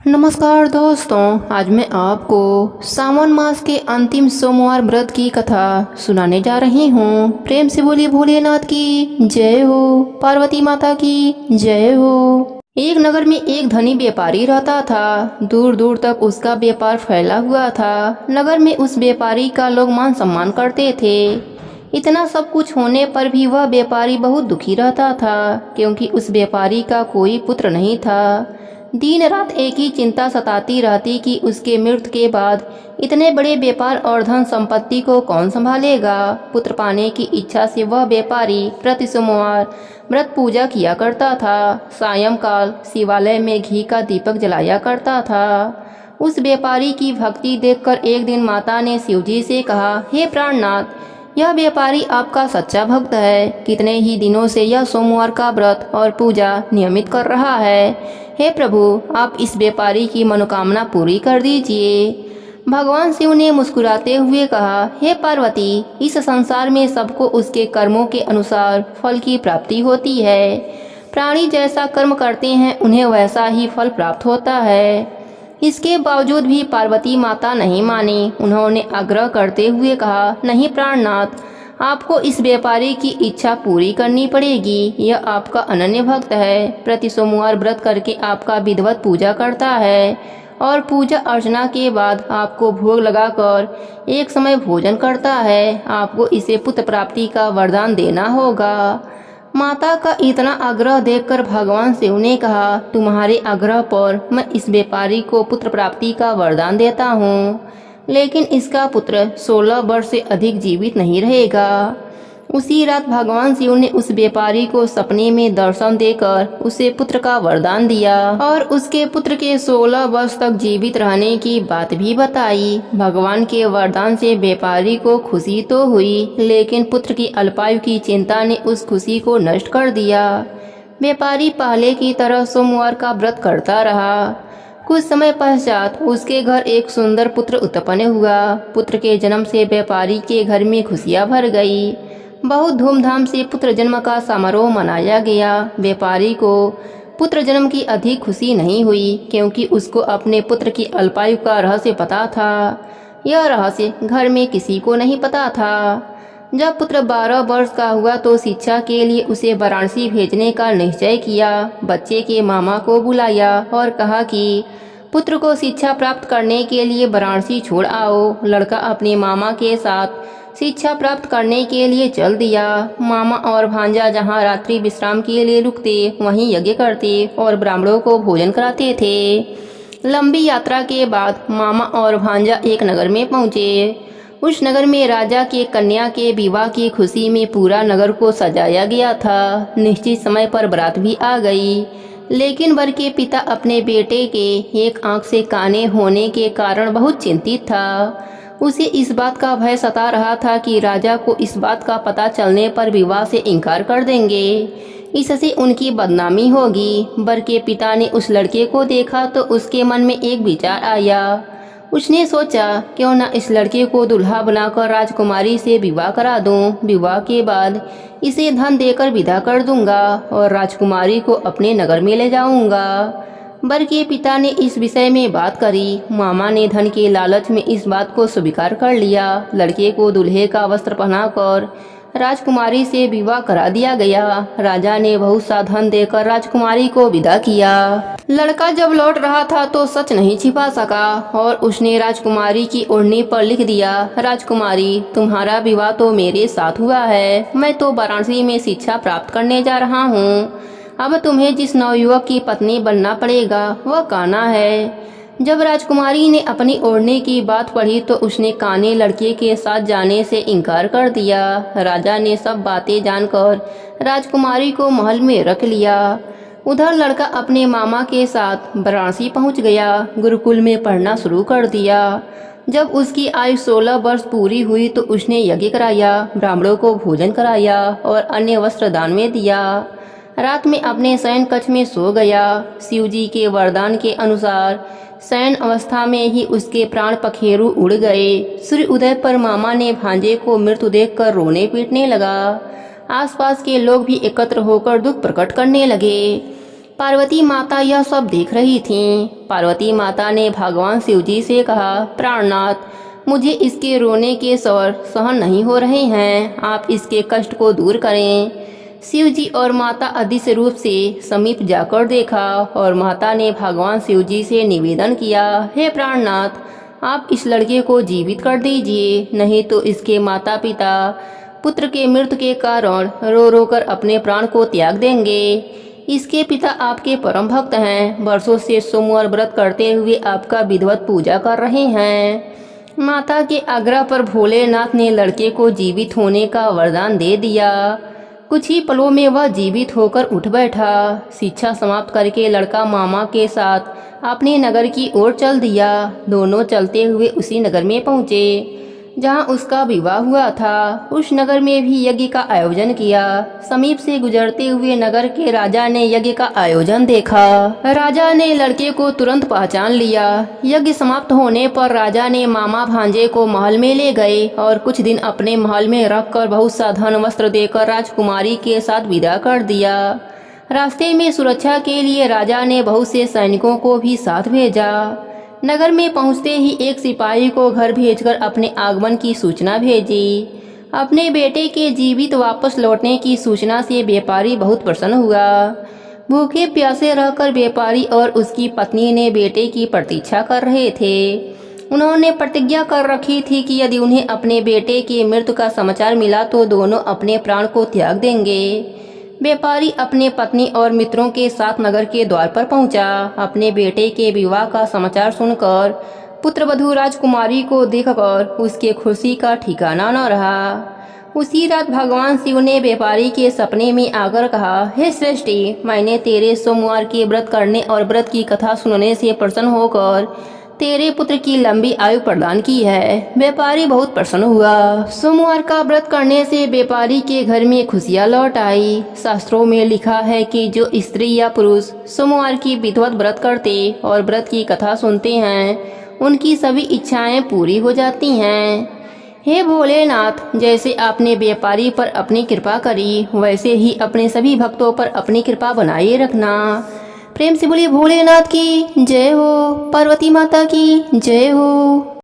नमस्कार दोस्तों, आज मैं आपको सावन मास के अंतिम सोमवार व्रत की कथा सुनाने जा रही हूँ। प्रेम से बोलिए भोलेनाथ की जय हो, पार्वती माता की जय हो। एक नगर में एक धनी व्यापारी रहता था। दूर दूर तक उसका व्यापार फैला हुआ था। नगर में उस व्यापारी का लोग मान सम्मान करते थे। इतना सब कुछ होने पर भी वह व्यापारी बहुत दुखी रहता था, क्योंकि उस व्यापारी का कोई पुत्र नहीं था। दिन रात एक ही चिंता सताती रहती कि उसके मृत्यु के बाद इतने बड़े व्यापार और धन संपत्ति को कौन संभालेगा। पुत्र पाने की इच्छा से वह व्यापारी प्रति सोमवार व्रत पूजा किया करता था। सायंकाल शिवालय में घी का दीपक जलाया करता था। उस व्यापारी की भक्ति देखकर एक दिन माता ने शिवजी से कहा, हे प्राणनाथ, यह व्यापारी आपका सच्चा भक्त है। कितने ही दिनों से यह सोमवार का व्रत और पूजा नियमित कर रहा है। हे प्रभु, आप इस व्यापारी की मनोकामना पूरी कर दीजिए। भगवान शिव ने मुस्कुराते हुए कहा, हे पार्वती, इस संसार में सबको उसके कर्मों के अनुसार फल की प्राप्ति होती है। प्राणी जैसा कर्म करते हैं उन्हें वैसा ही फल प्राप्त होता है। इसके बावजूद भी पार्वती माता नहीं मानी। उन्होंने आग्रह करते हुए कहा, नहीं प्राणनाथ, आपको इस व्यापारी की इच्छा पूरी करनी पड़ेगी। यह आपका अनन्य भक्त है। प्रति सोमवार व्रत करके आपका विधिवत पूजा करता है और पूजा अर्चना के बाद आपको भोग लगाकर एक समय भोजन करता है। आपको इसे पुत्र प्राप्ति का वरदान देना होगा। माता का इतना आग्रह देखकर भगवान शिव ने कहा, तुम्हारे आग्रह पर मैं इस व्यापारी को पुत्र प्राप्ति का वरदान देता हूँ, लेकिन इसका पुत्र 16 वर्ष से अधिक जीवित नहीं रहेगा। उसी रात भगवान शिव ने उस व्यापारी को सपने में दर्शन देकर उसे पुत्र का वरदान दिया और उसके पुत्र के 16 वर्ष तक जीवित रहने की बात भी बताई। भगवान के वरदान से व्यापारी को खुशी तो हुई, लेकिन पुत्र की अल्पायु की चिंता ने उस खुशी को नष्ट कर दिया। व्यापारी पहले की तरह सोमवार का व्रत करता रहा। कुछ समय पश्चात उसके घर एक सुंदर पुत्र उत्पन्न हुआ। पुत्र के जन्म से व्यापारी के घर में खुशियां भर गई। बहुत धूमधाम से पुत्र जन्म का समारोह मनाया गया। व्यापारी को पुत्र जन्म की अधिक खुशी नहीं हुई, क्योंकि उसको अपने पुत्र की अल्पायु का रहस्य पता था। यह रहस्य घर में किसी को नहीं पता था। जब पुत्र 12 वर्ष का हुआ तो शिक्षा के लिए उसे वाराणसी भेजने का निश्चय किया। बच्चे के मामा को बुलाया और कहा कि पुत्र को शिक्षा प्राप्त करने के लिए वाराणसी छोड़ आओ। लड़का अपने मामा के साथ शिक्षा प्राप्त करने के लिए चल दिया। मामा और भांजा जहाँ रात्रि विश्राम के लिए रुकते, वहीं यज्ञ करते और ब्राह्मणों को भोजन कराते थे। लंबी यात्रा के बाद मामा और भांजा एक नगर में पहुँचे। उस नगर में राजा के कन्या के विवाह की खुशी में पूरा नगर को सजाया गया था। निश्चित समय पर बारात भी आ गई, लेकिन वर के पिता अपने बेटे के एक आंख से काने होने के कारण बहुत चिंतित था। उसे इस बात का भय सता रहा था कि राजा को इस बात का पता चलने पर विवाह से इनकार कर देंगे। इससे उनकी बदनामी होगी। वर के पिता ने उस लड़के को देखा तो उसके मन में एक विचार आया। उसने सोचा, क्यों न इस लड़के को दुल्हा बनाकर राजकुमारी से विवाह करा दूं। विवाह के बाद इसे धन देकर विदा कर दूंगा और राजकुमारी को अपने नगर में ले जाऊंगा। वर के पिता ने इस विषय में बात करी। मामा ने धन के लालच में इस बात को स्वीकार कर लिया। लड़के को दूल्हे का वस्त्र पहनाकर राजकुमारी से विवाह करा दिया गया। राजा ने बहुत सा धन देकर राजकुमारी को विदा किया। लड़का जब लौट रहा था तो सच नहीं छिपा सका और उसने राजकुमारी की ओढ़नी पर लिख दिया, राजकुमारी, तुम्हारा विवाह तो मेरे साथ हुआ है। मैं तो वाराणसी में शिक्षा प्राप्त करने जा रहा हूँ। अब तुम्हें जिस नवयुवक की पत्नी बनना पड़ेगा वह कान्हा है। जब राजकुमारी ने अपनी ओढ़ने की बात पढ़ी तो उसने काने लड़के के साथ जाने से इनकार कर दिया। राजा ने सब बातें जानकर राजकुमारी को महल में रख लिया। उधर लड़का अपने मामा के साथ वाराणसी पहुंच गया। गुरुकुल में पढ़ना शुरू कर दिया। जब उसकी आयु 16 वर्ष पूरी हुई तो उसने यज्ञ कराया, ब्राह्मणों को भोजन कराया और अन्य वस्त्र दान में दिया। रात में अपने शयन कक्ष में सो गया। शिवजी के वरदान के अनुसार शयन अवस्था में ही उसके प्राण पखेरु उड़ गए। सूर्य उदय पर मामा ने भांजे को मृत्यु देखकर रोने पीटने लगा। आसपास के लोग भी एकत्र होकर दुख प्रकट करने लगे। पार्वती माता यह सब देख रही थीं। पार्वती माता ने भगवान शिव जी से कहा, प्राणनाथ, मुझे इसके रोने के स्वर सहन नहीं हो रहे हैं, आप इसके कष्ट को दूर करें। शिव जी और माता अदृश्य रूप से समीप जाकर देखा और माता ने भगवान शिव जी से निवेदन किया, हे प्राणनाथ, आप इस लड़के को जीवित कर दीजिए, नहीं तो इसके माता पिता पुत्र के मृत्यु के कारण रो रो कर अपने प्राण को त्याग देंगे। इसके पिता आपके परम भक्त हैं, वर्षों से सोमवार व्रत करते हुए आपका विधिवत पूजा कर रहे हैं। माता के आग्रह पर भोलेनाथ ने लड़के को जीवित होने का वरदान दे दिया। कुछ ही पलों में वह जीवित होकर उठ बैठा। शिक्षा समाप्त करके लड़का मामा के साथ अपने नगर की ओर चल दिया। दोनों चलते हुए उसी नगर में पहुँचे जहाँ उसका विवाह हुआ था। उस नगर में भी यज्ञ का आयोजन किया। समीप से गुजरते हुए नगर के राजा ने यज्ञ का आयोजन देखा। राजा ने लड़के को तुरंत पहचान लिया। यज्ञ समाप्त होने पर राजा ने मामा भांजे को महल में ले गए और कुछ दिन अपने महल में रखकर बहुत सा धन वस्त्र देकर राजकुमारी के साथ विदा कर दिया। रास्ते में सुरक्षा के लिए राजा ने बहुत से सैनिकों को भी साथ भेजा। नगर में पहुंचते ही एक सिपाही को घर भेजकर अपने आगमन की सूचना भेजी। अपने बेटे के जीवित वापस लौटने की सूचना से व्यापारी बहुत प्रसन्न हुआ। भूखे प्यासे रहकर व्यापारी और उसकी पत्नी ने बेटे की प्रतीक्षा कर रहे थे। उन्होंने प्रतिज्ञा कर रखी थी कि यदि उन्हें अपने बेटे की मृत्यु का समाचार मिला तो दोनों अपने प्राण को त्याग देंगे। व्यापारी अपने पत्नी और मित्रों के साथ नगर के द्वार पर पहुंचा। अपने बेटे के विवाह का समाचार सुनकर पुत्रवधू राजकुमारी को देखकर उसके खुशी का ठिकाना न रहा। उसी रात भगवान शिव ने व्यापारी के सपने में आकर कहा, हे श्रेष्ठी, मैंने तेरे सोमवार के व्रत करने और व्रत की कथा सुनने से प्रसन्न होकर तेरे पुत्र की लंबी आयु प्रदान की है। व्यापारी बहुत प्रसन्न हुआ। सोमवार का व्रत करने से व्यापारी के घर में खुशियां लौट आई। शास्त्रों में लिखा है कि जो स्त्री या पुरुष सोमवार की विधिवत व्रत करते और व्रत की कथा सुनते हैं, उनकी सभी इच्छाएं पूरी हो जाती हैं। हे भोलेनाथ, जैसे आपने व्यापारी पर अपनी कृपा करी, वैसे ही अपने सभी भक्तों पर अपनी कृपा बनाए रखना। प्रेम से बोलिए भोलेनाथ की जय हो, पार्वती माता की जय हो।